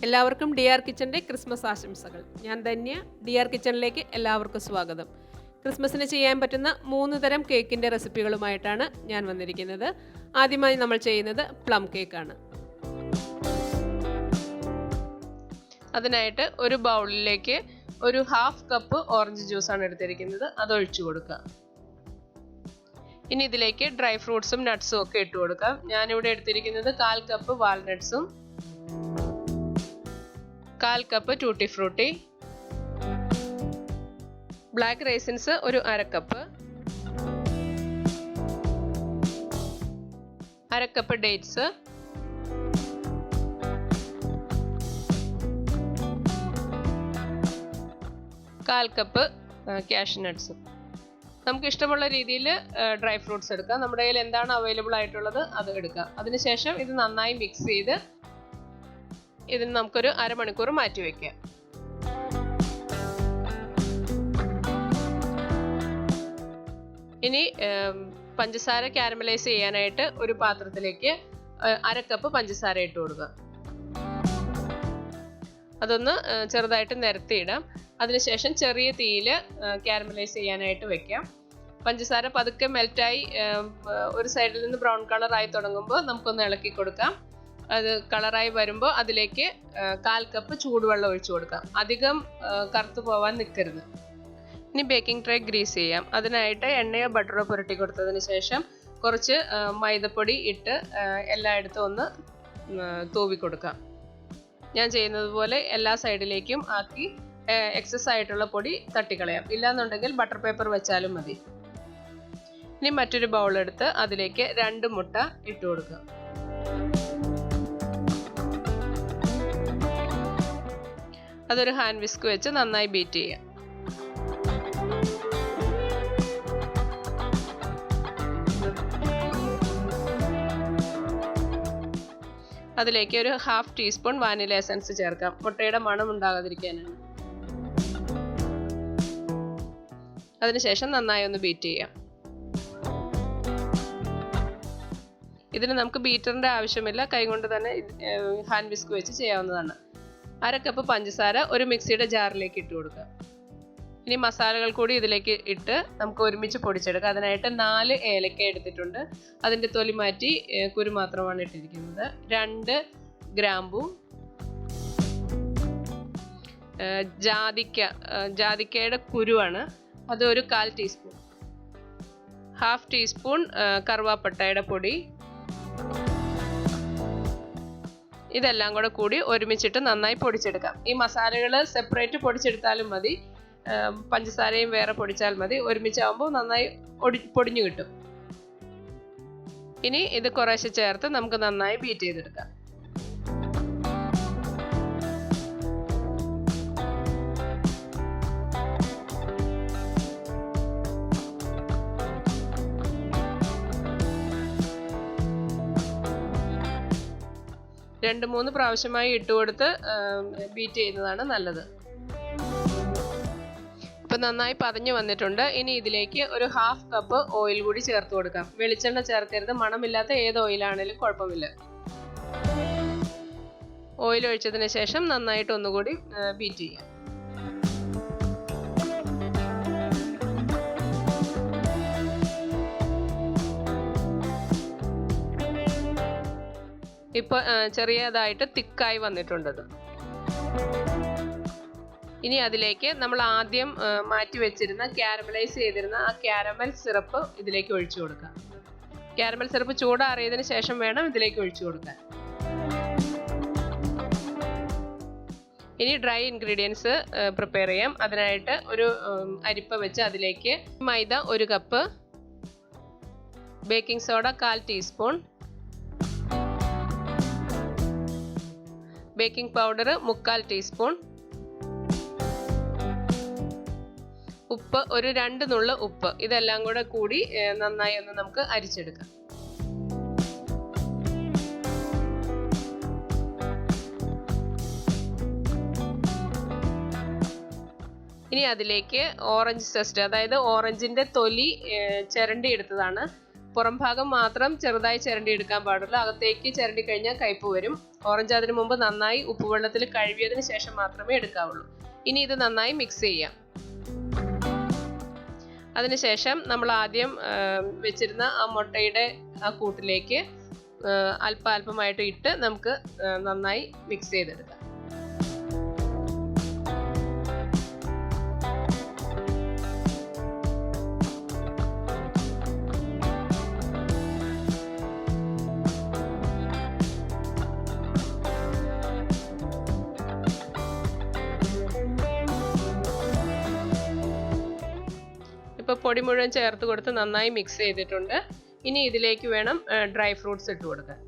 എല്ലാവർക്കും ഡിആർ കിച്ചൻ്റെ ക്രിസ്മസ് ആശംസകൾ. ഞാൻ ധന്യ. ഡിആർ കിച്ചണിലേക്ക് എല്ലാവർക്കും സ്വാഗതം. ക്രിസ്മസിന് ചെയ്യാൻ പറ്റുന്ന 3 തരം കേക്കിൻ്റെ റെസിപ്പികളുമായിട്ടാണ് ഞാൻ വന്നിരിക്കുന്നത്. ആദ്യമായി നമ്മൾ ചെയ്യുന്നത് പ്ലം കേക്കാണ്. അതിനായിട്ട് ഒരു ബൗളിലേക്ക് ഒരു 1/2 കപ്പ് ഓറഞ്ച് ജ്യൂസാണ് എടുത്തിരിക്കുന്നത്. അത് ഒഴിച്ചു കൊടുക്കുക. ഇനി ഇതിലേക്ക് ഡ്രൈ ഫ്രൂട്ട്സും നട്ട്സും ഒക്കെ ഇട്ട് കൊടുക്കാം. ഞാനിവിടെ എടുത്തിരിക്കുന്നത് 1/4 കപ്പ് വാൾനട്ട്സും 1/4 cup tutti frutti, black raisins ഒരു 1/2 കപ്പ്, 1/2 കപ്പ് ഡേറ്റ്സ്, കാൽ കപ്പ് കാഷ്നട്ട്സും. നമുക്ക് ഇഷ്ടമുള്ള രീതിയിൽ ഡ്രൈ ഫ്രൂട്ട്സ് എടുക്കാം. നമ്മുടെ കയ്യിൽ എന്താണ് അവൈലബിൾ ആയിട്ടുള്ളത് അത് എടുക്കാം. അതിനുശേഷം ഇത് നന്നായി മിക്സ് ചെയ്ത് ഇതിന് നമുക്കൊരു അരമണിക്കൂർ മാറ്റി വയ്ക്കാം. ഇനി പഞ്ചസാര കാരമലൈസ് ചെയ്യാനായിട്ട് ഒരു പാത്രത്തിലേക്ക് 1/2 കപ്പ് പഞ്ചസാര ഇട്ട് കൊടുക്കുക. അതൊന്ന് ചെറുതായിട്ട് നിരത്തിയിടാം. അതിനുശേഷം ചെറിയ തീയിൽ കാരമലൈസ് ചെയ്യാനായിട്ട് വെക്കാം. പഞ്ചസാര പതുക്കെ മെൽറ്റായി ഒരു സൈഡിൽ നിന്ന് ബ്രൗൺ കളറായി തുടങ്ങുമ്പോൾ നമുക്കൊന്ന് ഇളക്കി കൊടുക്കാം. അത് കളറായി വരുമ്പോൾ അതിലേക്ക് 1/4 കപ്പ് ചൂടുവെള്ളം ഒഴിച്ചു കൊടുക്കാം. അധികം കറുത്തു പോവാൻ നിൽക്കരുത്. ഇനി ബേക്കിംഗ് ട്രേ ഗ്രീസ് ചെയ്യാം. അതിനായിട്ട് എണ്ണയോ ബട്ടറോ പുരട്ടി കൊടുത്തതിന് ശേഷം കുറച്ച് മൈദപ്പൊടി ഇട്ട് എല്ലായിടത്തും ഒന്ന് തൂവി കൊടുക്കാം. ഞാൻ ചെയ്യുന്നത് പോലെ എല്ലാ സൈഡിലേക്കും ആക്കി എക്സസ് ആയിട്ടുള്ള പൊടി തട്ടിക്കളയാം. ഇല്ലാന്നുണ്ടെങ്കിൽ ബട്ടർ പേപ്പർ വെച്ചാലും മതി. ഇനി മറ്റൊരു ബൗൾ എടുത്ത് അതിലേക്ക് 2 മുട്ട ഇട്ട് കൊടുക്കുക. അതൊരു ഹാൻഡ് വിസ്ക് വെച്ച് നന്നായി ബീറ്റ് ചെയ്യാം. അതിലേക്ക് ഒരു 1/2 ടീസ്പൂൺ വാനില എസൻസ് ചേർക്കാം. മുട്ടയുടെ മണം ഉണ്ടാകാതിരിക്കാനാണ്. അതിനുശേഷം നന്നായി ഒന്ന് ബീറ്റ് ചെയ്യാം. ഇതിന് നമുക്ക് ബീറ്ററിന്റെ ആവശ്യമില്ല, കൈകൊണ്ട് തന്നെ ഹാൻഡ് വിസ്ക് വെച്ച് ചെയ്യാവുന്നതാണ്. 1/2 കപ്പ് പഞ്ചസാര ഒരു മിക്സിയുടെ ജാറിലേക്ക് ഇട്ട് കൊടുക്കുക. ഇനി മസാലകൾ കൂടി ഇതിലേക്ക് ഇട്ട് നമുക്ക് ഒരുമിച്ച് പൊടിച്ചെടുക്കാം. അതിനായിട്ട് 4 ഏലക്ക എടുത്തിട്ടുണ്ട്. അതിൻ്റെ തൊലി മാറ്റി കുരു മാത്രമാണ് ഇട്ടിരിക്കുന്നത്. 2 ഗ്രാമ്പൂ, ജാതിക്കയുടെ കുരുവാണ്, അത് ഒരു 1/4 ടീസ്പൂൺ, 1/2 ടീസ്പൂൺ കറുവാപ്പട്ടയുടെ പൊടി. ഇതെല്ലാം കൂടി ഒരുമിച്ചിട്ട് നന്നായി പൊടിച്ചെടുക്കാം. ഈ മസാലകൾ സെപ്പറേറ്റ് പൊടിച്ചെടുത്താലും മതി, പഞ്ചസാരയും വേറെ പൊടിച്ചാൽ മതി. ഒരുമിച്ചാകുമ്പോൾ നന്നായി പൊടിഞ്ഞു കിട്ടും. ഇനി ഇത് കുറേശ്ശെ ചേർത്ത് നമുക്ക് നന്നായി ബീറ്റ് ചെയ്തെടുക്കാം. രണ്ട് 3 പ്രാവശ്യമായി ഇട്ടുകൊടുത്ത് ബീറ്റ് ചെയ്യുന്നതാണ് നല്ലത്. ഇപ്പം നന്നായി പതഞ്ഞു വന്നിട്ടുണ്ട്. ഇനി ഇതിലേക്ക് ഒരു 1/2 കപ്പ് ഓയിൽ കൂടി ചേർത്ത് കൊടുക്കാം. വെളിച്ചെണ്ണ ചേർക്കരുത്, മണമില്ലാത്ത ഏത് ഓയിലാണെങ്കിലും കുഴപ്പമില്ല. ഓയിൽ ഒഴിച്ചതിന് ശേഷം നന്നായിട്ട് ഒന്നുകൂടി ബീറ്റ് ചെയ്യാം. ഇപ്പോൾ ചെറിയതായിട്ട് തിക്കായി വന്നിട്ടുണ്ടത്. ഇനി അതിലേക്ക് നമ്മൾ ആദ്യം മാറ്റി വെച്ചിരുന്ന കാരമലൈസ് ചെയ്തിരുന്ന ആ കാരമൽ സിറപ്പ് ഇതിലേക്ക് ഒഴിച്ചു കൊടുക്കാം. കാരമൽ സിറപ്പ് ചൂടാറിയതിന് ശേഷം വേണം ഇതിലേക്ക് ഒഴിച്ചു കൊടുക്കാൻ. ഇനി ഡ്രൈ ഇൻഗ്രീഡിയൻസ് പ്രിപ്പയർ ചെയ്യാം. അതിനായിട്ട് ഒരു അരിപ്പ വെച്ച് അതിലേക്ക് മൈദ 1 cup, baking soda 1/4 teaspoon, baking powder 3/4 teaspoon, ഉപ്പ് ഒരു 2 നുള്ള് ഉപ്പ്. ഇതെല്ലാം കൂടി നന്നായി ഒന്ന് നമുക്ക് അരിച്ചെടുക്കാം. ഇനി അതിലേക്ക് ഓറഞ്ച് സെസ്റ്റ്, അതായത് ഓറഞ്ചിന്റെ തൊലി ചിരണ്ടി എടുത്തതാണ്, പുറം ഭാഗം മാത്രം ചെറുതായി ചിരണ്ടി എടുക്കാൻ പാടുള്ളൂ. അകത്തേക്ക് ചിരണ്ടി കഴിഞ്ഞാൽ കയ്പ്പ് വരും. ഓറഞ്ച് അതിന് മുമ്പ് നന്നായി ഉപ്പുവെള്ളത്തിൽ കഴുകിയതിന് ശേഷം മാത്രമേ എടുക്കാവുള്ളൂ. ഇനി ഇത് നന്നായി മിക്സ് ചെയ്യാം. അതിനുശേഷം നമ്മൾ ആദ്യം വെച്ചിരുന്ന ആ മുട്ടയുടെ ആ കൂട്ടിലേക്ക് അല്പമായിട്ട് ഇട്ട് നമുക്ക് നന്നായി മിക്സ് ചെയ്തെടുക്കാം. ഇപ്പോൾ പൊടി മുഴുവൻ ചേർത്ത് കൊടുത്ത് നന്നായി മിക്സ് ചെയ്തിട്ടുണ്ട്. ഇനി ഇതിലേക്ക് വേണം ഡ്രൈ ഫ്രൂട്ട്സ് ഇട്ട് കൊടുക്കാൻ.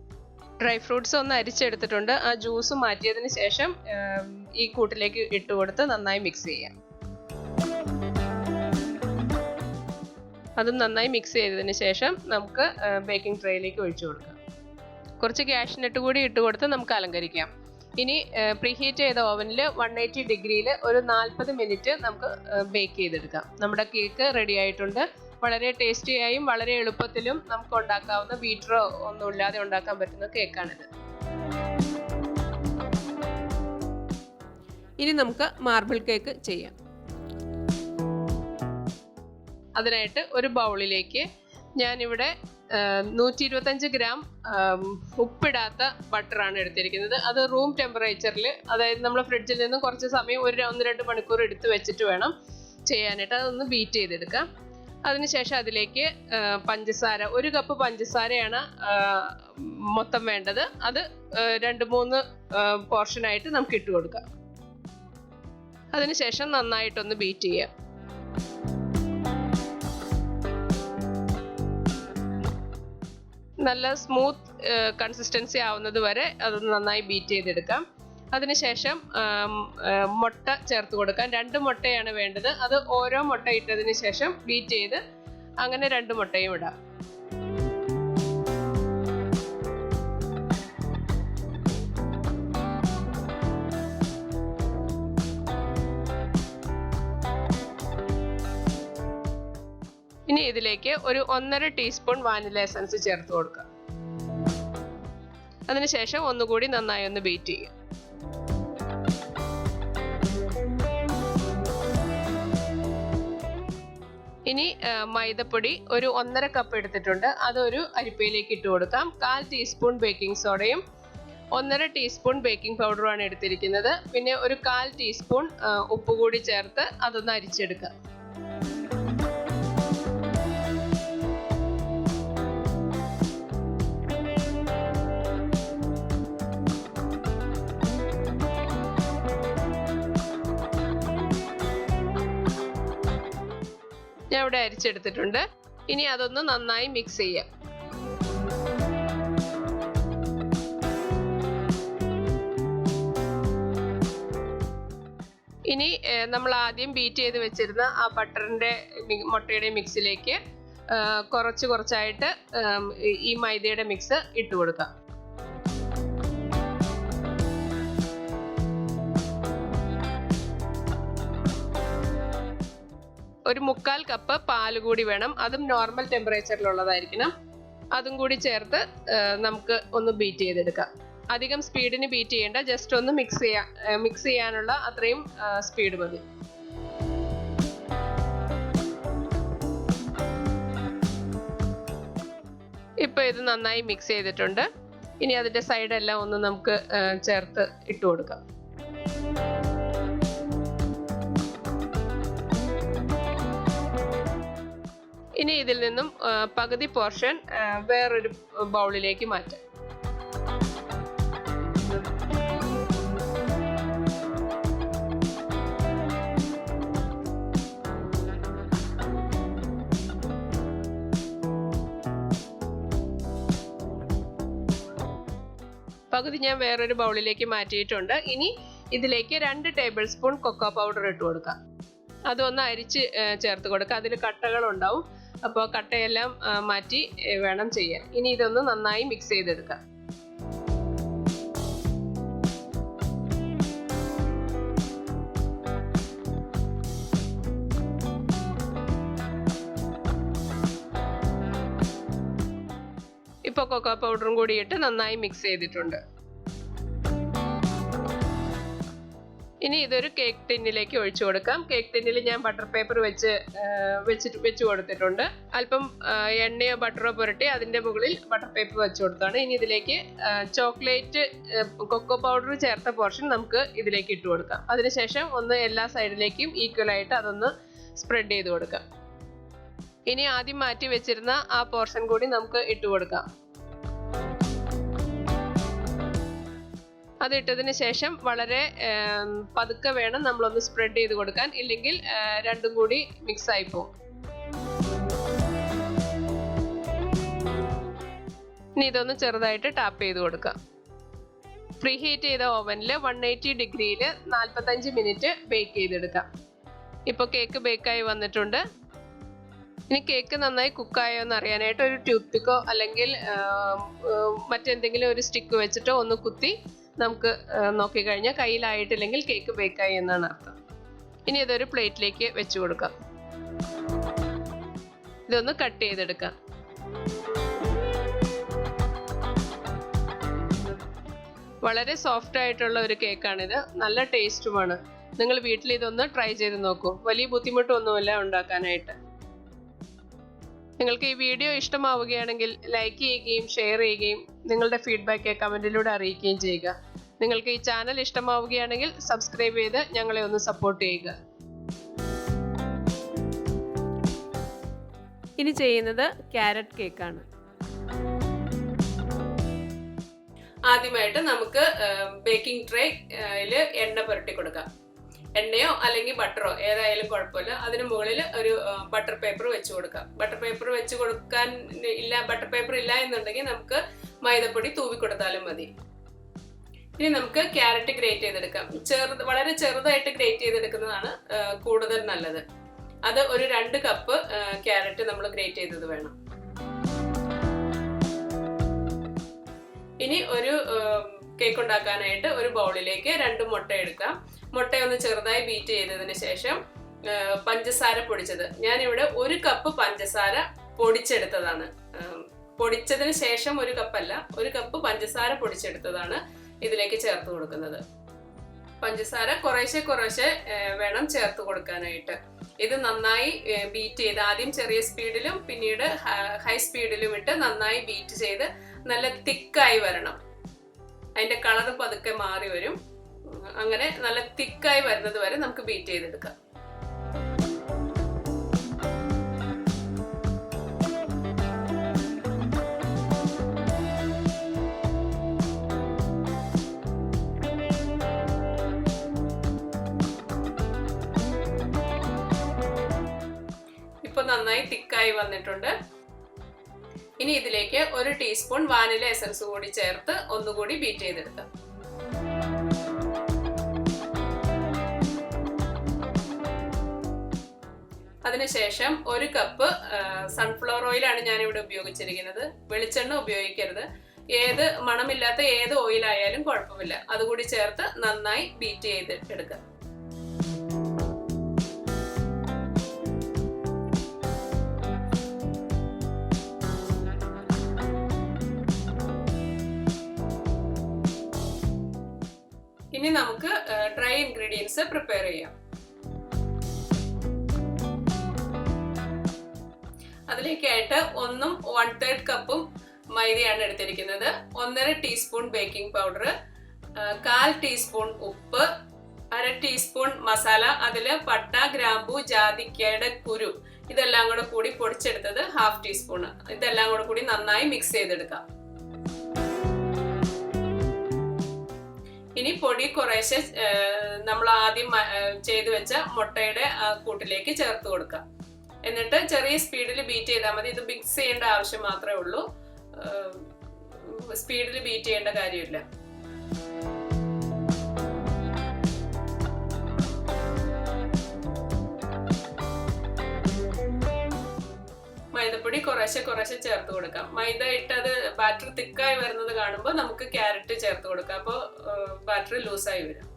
ഡ്രൈ ഫ്രൂട്ട്സ് ഒന്ന് അരിച്ചെടുത്തിട്ടുണ്ട്. ആ ജ്യൂസ് മാറ്റിയതിന് ശേഷം ഈ കൂട്ടിലേക്ക് ഇട്ട് കൊടുത്ത് നന്നായി മിക്സ് ചെയ്യാം. അതും നന്നായി മിക്സ് ചെയ്തതിന് ശേഷം നമുക്ക് ബേക്കിംഗ് ട്രേയിലേക്ക് ഒഴിച്ചു കൊടുക്കാം. കുറച്ച് കാഷ്നട്ട് കൂടി ഇട്ട് കൊടുത്ത് നമുക്ക് അലങ്കരിക്കാം. ഇനി പ്രീഹീറ്റ് ചെയ്ത ഓവനിൽ 180 ഡിഗ്രിയിൽ ഒരു 40 മിനിറ്റ് നമുക്ക് ബേക്ക് ചെയ്തെടുക്കാം. നമ്മുടെ കേക്ക് റെഡി ആയിട്ടുണ്ട്. വളരെ ടേസ്റ്റിയായും വളരെ എളുപ്പത്തിലും നമുക്ക് ഉണ്ടാക്കാവുന്ന ബീറ്ററോ ഒന്നും ഇല്ലാതെ ഉണ്ടാക്കാൻ പറ്റുന്ന കേക്കാണിത്. ഇനി നമുക്ക് മാർബിൾ കേക്ക് ചെയ്യാം. അതിനായിട്ട് ഒരു ബൗളിലേക്ക് ഞാനിവിടെ 125 ഗ്രാം ഉപ്പിടാത്ത ബട്ടറാണ് എടുത്തിരിക്കുന്നത്. അത് റൂം ടെമ്പറേച്ചറിൽ, അതായത് നമ്മൾ ഫ്രിഡ്ജിൽ നിന്ന് കുറച്ച് സമയം 1-2 മണിക്കൂർ എടുത്ത് വെച്ചിട്ട് വേണം ചെയ്യാനായിട്ട്. അതൊന്ന് ബീറ്റ് ചെയ്തെടുക്കാം. അതിനുശേഷം അതിലേക്ക് പഞ്ചസാര, 1 കപ്പ് പഞ്ചസാരയാണ് മൊത്തം വേണ്ടത്. അത് 2-3 പോർഷനായിട്ട് നമുക്ക് ഇട്ട് കൊടുക്കാം. അതിനുശേഷം നന്നായിട്ടൊന്ന് ബീറ്റ് ചെയ്യാം. നല്ല സ്മൂത്ത് കൺസിസ്റ്റൻസി ആവുന്നത് വരെ അതൊന്ന് നന്നായി ബീറ്റ് ചെയ്തെടുക്കാം. അതിനുശേഷം മുട്ട ചേർത്ത് കൊടുക്കാം. 2 മുട്ടയാണ് വേണ്ടത്. അത് ഓരോ മുട്ട ഇട്ടതിന് ശേഷം ബീറ്റ് ചെയ്ത് അങ്ങനെ 2 മുട്ടയും ഇടാം. ഇനി ഇതിലേക്ക് ഒരു 1.5 ടീസ്പൂൺ വാനില എസൻസ് ചേർത്ത് കൊടുക്കാം. അതിനുശേഷം ഒന്നുകൂടി നന്നായി ഒന്ന് ബീറ്റ് ചെയ്യുക. ഇനി മൈദപ്പൊടി ഒരു 1.5 കപ്പ് എടുത്തിട്ടുണ്ട്. അതൊരു അരിപ്പയിലേക്ക് ഇട്ട് കൊടുക്കാം. 1/4 ടീസ്പൂൺ ബേക്കിംഗ് സോഡയും 1.5 ടീസ്പൂൺ ബേക്കിംഗ് പൗഡറുമാണ് എടുത്തിരിക്കുന്നത്. പിന്നെ ഒരു 1/4 ടീസ്പൂൺ ഉപ്പ് കൂടി ചേർത്ത് അതൊന്ന് അരിച്ചെടുക്കുക. ഞാൻ ഇവിടെ അരിച്ചെടുത്തിട്ടുണ്ട്. ഇനി അതൊന്ന് നന്നായി മിക്സ് ചെയ്യാം. ഇനി നമ്മൾ ആദ്യം ബീറ്റ് ചെയ്ത് വെച്ചിരുന്ന ആ ബട്ടറിന്റെ മുട്ടയുടെ മിക്സിലേക്ക് കുറച്ചായിട്ട് ഈ മൈദയുടെ മിക്സ് ഇട്ട് കൊടുക്കാം. ഒരു 1/4 കപ്പ് പാല് കൂടി വേണം. അതും നോർമൽ ടെമ്പറേച്ചറിലുള്ളതായിരിക്കണം. അതും കൂടി ചേർത്ത് നമുക്ക് ഒന്ന് ബീറ്റ് ചെയ്തെടുക്കാം. അധികം സ്പീഡിന് ബീറ്റ് ചെയ്യേണ്ട, ജസ്റ്റ് ഒന്ന് മിക്സ് ചെയ്യാനുള്ള അത്രയും സ്പീഡ് മതി. ഇപ്പൊ ഇത് നന്നായി മിക്സ് ചെയ്തിട്ടുണ്ട്. ഇനി അതിന്റെ സൈഡെല്ലാം ഒന്ന് നമുക്ക് ചേർത്ത് ഇട്ട് കൊടുക്കാം. ഇനി ഇതിൽ നിന്നും പകുതി പോർഷൻ വേറൊരു ബൗളിലേക്ക് മാറ്റാം. പകുതി ഞാൻ വേറൊരു ബൗളിലേക്ക് മാറ്റിയിട്ടുണ്ട്. ഇനി ഇതിലേക്ക് 2 ടേബിൾ സ്പൂൺ കൊക്കോ പൗഡർ ഇട്ട് കൊടുക്കാം. അതൊന്ന് അരിച്ച് ചേർത്ത് കൊടുക്കുക. അതിൽ കട്ടകളുണ്ടാവും. അപ്പോൾ കട്ടയെല്ലാം മാറ്റി വേണം ചെയ്യാൻ. ഇനി ഇതൊന്ന് നന്നായി മിക്സ് ചെയ്തെടുക്കാം. അല്പം കൊക്കോ പൗഡറും കൂടി ഇട്ട് നന്നായി മിക്സ് ചെയ്തിട്ടുണ്ട്. ഇനി ഇതൊരു കേക്ക് ടിന്നിലേക്ക് ഒഴിച്ചു കൊടുക്കാം. കേക്ക് ടിന്നിൽ ഞാൻ ബട്ടർ പേപ്പർ വെച്ച് കൊടുത്തിട്ടുണ്ട്. അല്പം എണ്ണയോ ബട്ടറോ പുരട്ടി അതിൻ്റെ മുകളിൽ ബട്ടർ പേപ്പർ വെച്ച് കൊടുത്താണ്. ഇനി ഇതിലേക്ക് ചോക്ലേറ്റ് കൊക്കോ പൗഡർ ചേർത്ത പോർഷൻ നമുക്ക് ഇതിലേക്ക് ഇട്ട് കൊടുക്കാം. അതിനുശേഷം ഒന്ന് എല്ലാ സൈഡിലേക്കും ഈക്വലായിട്ട് അതൊന്ന് സ്പ്രെഡ് ചെയ്ത് കൊടുക്കാം. ഇനി ആദ്യം മാറ്റി വെച്ചിരുന്ന ആ പോർഷൻ കൂടി നമുക്ക് ഇട്ട് കൊടുക്കാം. അതിട്ടതിന് ശേഷം വളരെ പതുക്കെ വേണം നമ്മളൊന്ന് സ്പ്രെഡ് ചെയ്ത് കൊടുക്കാൻ, ഇല്ലെങ്കിൽ രണ്ടും കൂടി മിക്സ് ആയി പോകും. ഇനി ഇതൊന്ന് ചെറുതായിട്ട് ടാപ്പ് ചെയ്ത് കൊടുക്കാം. പ്രീ ഹീറ്റ് ചെയ്ത ഓവനിൽ 180 ഡിഗ്രിയിൽ 45 മിനിറ്റ് ബേക്ക് ചെയ്തെടുക്കാം. ഇപ്പോൾ കേക്ക് ബേക്കായി വന്നിട്ടുണ്ട്. ഇനി കേക്ക് നന്നായി കുക്കായോ എന്ന് അറിയാനായിട്ട് ഒരു ടൂത്ത് പിക്കോ അല്ലെങ്കിൽ മറ്റെന്തെങ്കിലും ഒരു സ്റ്റിക്ക് വെച്ചിട്ടോ ഒന്ന് കുത്തി നമുക്ക് നോക്കിക്കഴിഞ്ഞാൽ കയ്യിലായിട്ടില്ലെങ്കിൽ കേക്ക് ബേക്കായി എന്നാണ് അർത്ഥം. ഇനി ഇതൊരു പ്ലേറ്റിലേക്ക് വെച്ച് കൊടുക്കാം. ഇതൊന്ന് കട്ട് ചെയ്തെടുക്കാം. വളരെ സോഫ്റ്റ് ആയിട്ടുള്ള ഒരു കേക്കാണിത്. നല്ല ടേസ്റ്റുമാണ്. നിങ്ങൾ വീട്ടിൽ ഇതൊന്ന് ട്രൈ ചെയ്ത് നോക്കൂ. വലിയ ബുദ്ധിമുട്ടൊന്നുമില്ല ഉണ്ടാക്കാനായിട്ട്. നിങ്ങൾക്ക് ഈ വീഡിയോ ഇഷ്ടമാവുകയാണെങ്കിൽ ലൈക്ക് ചെയ്യുകയും ഷെയർ ചെയ്യുകയും നിങ്ങളുടെ ഫീഡ്ബാക്ക് കമൻറ്റിലൂടെ അറിയിക്കുകയും ചെയ്യുക. നിങ്ങൾക്ക് ഈ ചാനൽ ഇഷ്ടമാവുകയാണെങ്കിൽ സബ്സ്ക്രൈബ് ചെയ്ത് ഞങ്ങളെ ഒന്ന് സപ്പോർട്ട് ചെയ്യുക. ഇനി ചെയ്യുന്നത് ക്യാരറ്റ് കേക്കാണ്. ആദ്യമായിട്ട് നമുക്ക് ബേക്കിംഗ് ട്രേയിൽ എണ്ണ പുരട്ടി കൊടുക്കാം. എണ്ണയോ അല്ലെങ്കിൽ ബട്ടറോ ഏതായാലും കുഴപ്പമില്ല. അതിന് മുകളിൽ ഒരു ബട്ടർ പേപ്പർ വെച്ച് കൊടുക്കാം. ബട്ടർ പേപ്പർ വെച്ച് കൊടുക്കാൻ ബട്ടർ പേപ്പർ ഇല്ല എന്നുണ്ടെങ്കിൽ നമുക്ക് മൈദപ്പൊടി തൂവി കൊടുത്താലും മതി. ഇനി നമുക്ക് ക്യാരറ്റ് ഗ്രേറ്റ് ചെയ്തെടുക്കാം. വളരെ ചെറുതായിട്ട് ഗ്രേറ്റ് ചെയ്തെടുക്കുന്നതാണ് കൂടുതൽ നല്ലത്. അത് ഒരു 2 കപ്പ് ക്യാരറ്റ് നമ്മൾ ഗ്രേറ്റ് ചെയ്തത് വേണം. ഇനി ഒരു കേക്ക് ഉണ്ടാക്കാനായിട്ട് ഒരു ബൗളിലേക്ക് 2 മുട്ട എടുക്കാം. മുട്ടയൊന്ന് ചെറുതായി ബീറ്റ് ചെയ്തതിന് ശേഷം പഞ്ചസാര പൊടിച്ചത്, ഞാനിവിടെ 1 കപ്പ് പഞ്ചസാര പൊടിച്ചെടുത്തതാണ്. പൊടിച്ചതിന് ശേഷം 1 കപ്പല്ല, 1 കപ്പ് പഞ്ചസാര പൊടിച്ചെടുത്തതാണ് ഇതിലേക്ക് ചേർത്ത് കൊടുക്കുന്നത്. പഞ്ചസാര കുറേശ്ശെ വേണം ചേർത്ത് കൊടുക്കാനായിട്ട്. ഇത് നന്നായി ബീറ്റ് ചെയ്ത് ആദ്യം ചെറിയ സ്പീഡിലും പിന്നീട് ഹൈ സ്പീഡിലും ഇട്ട് നന്നായി ബീറ്റ് ചെയ്ത് നല്ല തിക്കായി വരണം. അതിന്റെ കളർ പതുക്കെ മാറി വരും. അങ്ങനെ നല്ല തിക്കായി വരുന്നത് വരെ നമുക്ക് ബീറ്റ് ചെയ്തെടുക്കാം. ഇപ്പൊ നന്നായി തിക്കായി വന്നിട്ടുണ്ട്. ഇനി ഇതിലേക്ക് 1 ടീസ്പൂൺ വാനില എസൻസ് കൂടി ചേർത്ത് ഒന്നുകൂടി ബീറ്റ് ചെയ്തെടുക്കാം. അതിനുശേഷം 1 കപ്പ് സൺഫ്ലവർ ഓയിലാണ് ഞാനിവിടെ ഉപയോഗിച്ചിരിക്കുന്നത്. വെളിച്ചെണ്ണ ഉപയോഗിക്കരുത്. ഏത് മണമില്ലാത്ത ഏത് ഓയിലായാലും കുഴപ്പമില്ല. അതുകൂടി ചേർത്ത് നന്നായി ബീറ്റ് ചെയ്ത് എടുക്കുക. ഇനി നമുക്ക് ഡ്രൈ ഇൻഗ്രീഡിയൻസ് പ്രിപ്പയർ ചെയ്യാം. അതിലേക്കായിട്ട് 1 1/3 കപ്പും മൈദയാണ് എടുത്തിരിക്കുന്നത്. 1.5 ടീസ്പൂൺ ബേക്കിംഗ് പൗഡർ, 1/4 ടീസ്പൂൺ ഉപ്പ്, 1/2 ടീസ്പൂൺ മസാല, അതിൽ പട്ട, ഗ്രാമ്പൂ, ജാതിക്കയുടെ കുരു ഇതെല്ലാം കൂടെ കൂടി പൊടിച്ചെടുത്തത് 1/2 ടീസ്പൂൺ. ഇതെല്ലാം കൂടെ കൂടി നന്നായി മിക്സ് ചെയ്തെടുക്കാം. ഇനി പൊടി കുറേശ്ശെ നമ്മൾ ആദ്യം ചെയ്തു വെച്ച മുട്ടയുടെ കൂട്ടിലേക്ക് ചേർത്ത് കൊടുക്കാം. എന്നിട്ട് ചെറിയ സ്പീഡിൽ ബീറ്റ് ചെയ്താൽ മതി. ഇത് മിക്സ് ചെയ്യേണ്ട ആവശ്യം മാത്രമേ ഉള്ളൂ. സ്പീഡിൽ ബീറ്റ് ചെയ്യേണ്ട കാര്യമില്ല. മൈദപ്പൊടി കുറേശ്ശെ ചേർത്ത് കൊടുക്കാം. മൈദ ഇട്ടത് ബാറ്റർ തിക്കായി വരുന്നത് കാണുമ്പോൾ നമുക്ക് ക്യാരറ്റ് ചേർത്ത് കൊടുക്കാം. അപ്പോൾ ബാറ്റർ ലൂസായി വരും.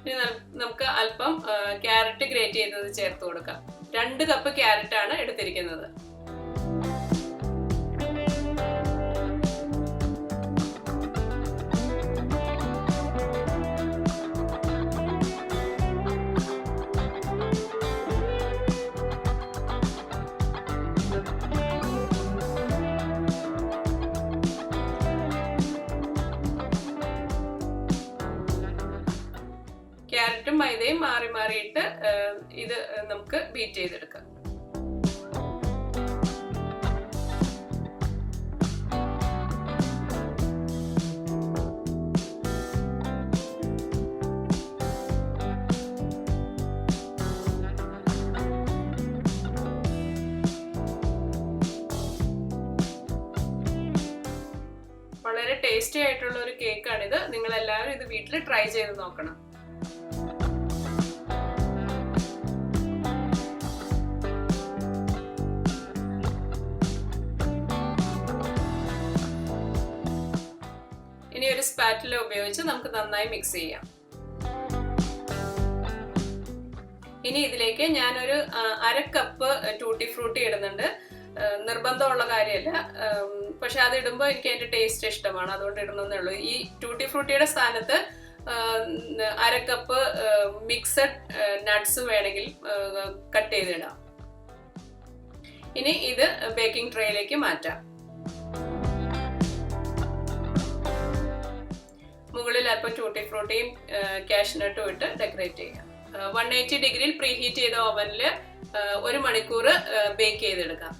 ഇനി നമുക്ക് അല്പം ക്യാരറ്റ് ഗ്രേറ്റ് ചെയ്തത് ചേർത്ത് കൊടുക്കാം. 2 കപ്പ് ക്യാരറ്റ് ആണ് എടുത്തിരിക്കുന്നത്. ക്യാരറ്റും മൈദയും മാറി മാറിയിട്ട് ഇത് നമുക്ക് ബീറ്റ് ചെയ്തെടുക്കാം. വളരെ ടേസ്റ്റി ആയിട്ടുള്ള ഒരു കേക്കാണിത്. നിങ്ങൾ എല്ലാവരും ഇത് വീട്ടിൽ ട്രൈ ചെയ്ത് നോക്കണം. ഇനി ഒരു സ്പാറ്റില ഉപയോഗിച്ച് നമുക്ക് നന്നായി മിക്സ് ചെയ്യാം. ഇനി ഇതിലേക്ക് ഞാനൊരു 1/2 കപ്പ് ടൂട്ടി ഫ്രൂട്ടി ഇടുന്നുണ്ട്. നിർബന്ധമുള്ള കാര്യമല്ല, പക്ഷെ അത് ഇടുമ്പോൾ എനിക്ക് അതിന്റെ ടേസ്റ്റ് ഇഷ്ടമാണ്, അതുകൊണ്ട് ഇടണമെന്നേ ഉള്ളൂ. ഈ ടൂട്ടി ഫ്രൂട്ടിയുടെ സ്ഥാനത്ത് 1/2 കപ്പ് മിക്സഡ് നട്ട്സ് വേണമെങ്കിൽ കട്ട് ചെയ്തിടാം. ഇനി ഇത് ബേക്കിംഗ് ട്രേയിലേക്ക് മാറ്റാം. മുകളിൽ അല്പം ടൂട്ടി ഫ്രൂട്ടിയും കാഷ്നട്ടും ഇട്ട് ഡെക്കറേറ്റ് ചെയ്യാം. 180 ഡിഗ്രിയിൽ പ്രീ ഹീറ്റ് ചെയ്ത ഓവനിൽ 1 മണിക്കൂർ ബേക്ക് ചെയ്തെടുക്കാം.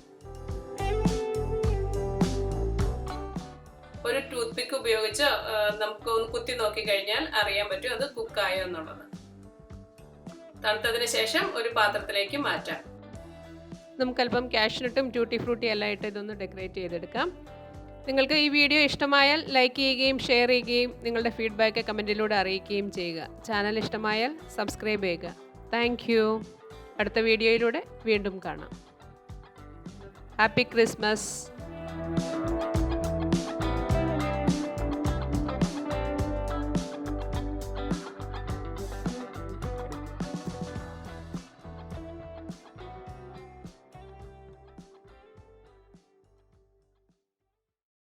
ഒരു ടൂത്ത് പിക്ക് ഉപയോഗിച്ച് നമുക്ക് ഒന്ന് കുത്തി നോക്കി കഴിഞ്ഞാൽ അറിയാൻ പറ്റും അത് കുക്കായോ എന്നുള്ളത്. തണുത്തതിന് ശേഷം ഒരു പാത്രത്തിലേക്ക് മാറ്റാം. നമുക്കല്പം കാഷ്നട്ടും ട്യൂട്ടി ഫ്രൂട്ടി എല്ലാം ഇട്ട് ഇതൊന്ന് ഡെക്കറേറ്റ് ചെയ്തെടുക്കാം. നിങ്ങൾക്ക് ഈ വീഡിയോ ഇഷ്ടമായാൽ ലൈക്ക് ചെയ്യുകയും ഷെയർ ചെയ്യുകയും നിങ്ങളുടെ ഫീഡ്ബാക്ക് കമൻറ്റിലൂടെ അറിയിക്കുകയും ചെയ്യുക. ചാനൽ ഇഷ്ടമായാൽ സബ്സ്ക്രൈബ് ചെയ്യുക. Thank you. അടുത്ത വീഡിയോയിലൂടെ വീണ്ടും കാണാം. Happy Christmas.